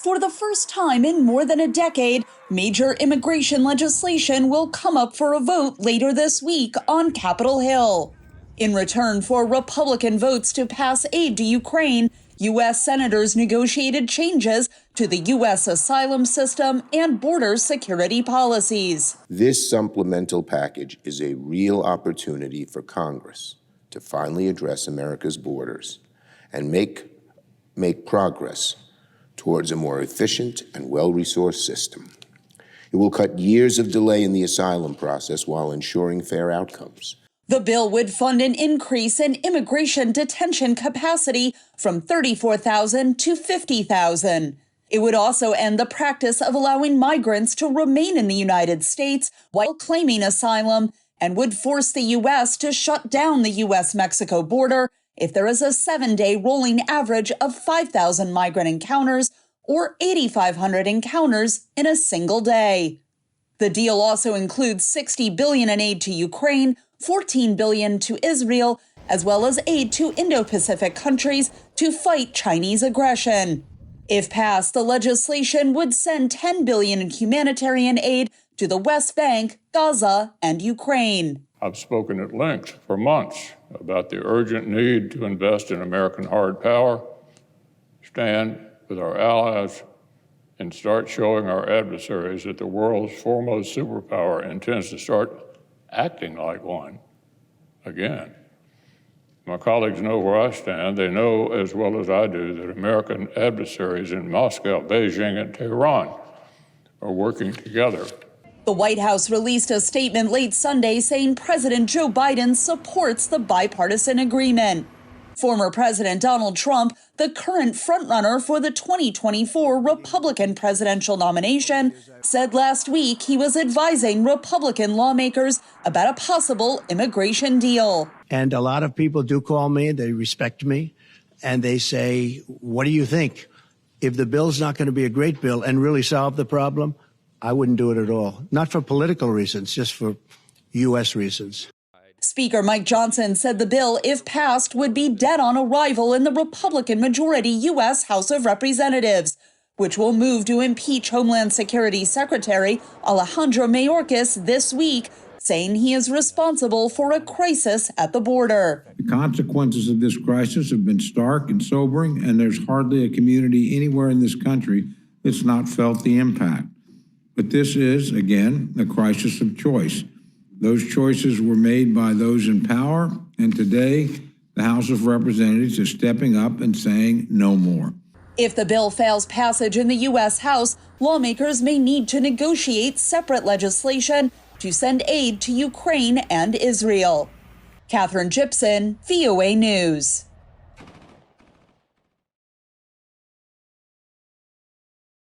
For the first time in more than a decade, major immigration legislation will come up for a vote later this week on Capitol Hill. In return for Republican votes to pass aid to Ukraine, U.S. senators negotiated changes to the U.S. asylum system and border security policies. This supplemental package is a real opportunity for Congress to finally address America's borders and make progress towards a more efficient and well-resourced system. It will cut years of delay in the asylum process while ensuring fair outcomes. The bill would fund an increase in immigration detention capacity from 34,000 to 50,000. It would also end the practice of allowing migrants to remain in the United States while claiming asylum, and would force the U.S. to shut down the U.S.-Mexico border if there is a 7-day rolling average of 5,000 migrant encounters or 8,500 encounters in a single day. The deal also includes $60 billion in aid to Ukraine, $14 billion to Israel, as well as aid to Indo-Pacific countries to fight Chinese aggression. If passed, the legislation would send $10 billion in humanitarian aid to the West Bank, Gaza, and Ukraine. I've spoken at length for months about the urgent need to invest in American hard power, stand with our allies, and start showing our adversaries that the world's foremost superpower intends to start acting like one again. My colleagues know where I stand. They know as well as I do that American adversaries in Moscow, Beijing, and Tehran are working together. The White House released a statement late Sunday saying President Joe Biden supports the bipartisan agreement. Former President Donald Trump, the current frontrunner for the 2024 Republican presidential nomination, said last week he was advising Republican lawmakers about a possible immigration deal. And a lot of people do call me, they respect me, and they say, what do you think? If the bill's not going to be a great bill and really solve the problem, I wouldn't do it at all. Not for political reasons, just for U.S. reasons. Speaker Mike Johnson said the bill, if passed, would be dead on arrival in the Republican-majority U.S. House of Representatives, which will move to impeach Homeland Security Secretary Alejandro Mayorkas this week, saying he is responsible for a crisis at the border. The consequences of this crisis have been stark and sobering, and there's hardly a community anywhere in this country that's not felt the impact. But this is, again, a crisis of choice. Those choices were made by those in power, and today the House of Representatives is stepping up and saying no more. If the bill fails passage in the U.S. House, lawmakers may need to negotiate separate legislation to send aid to Ukraine and Israel. Catherine Gibson, VOA News.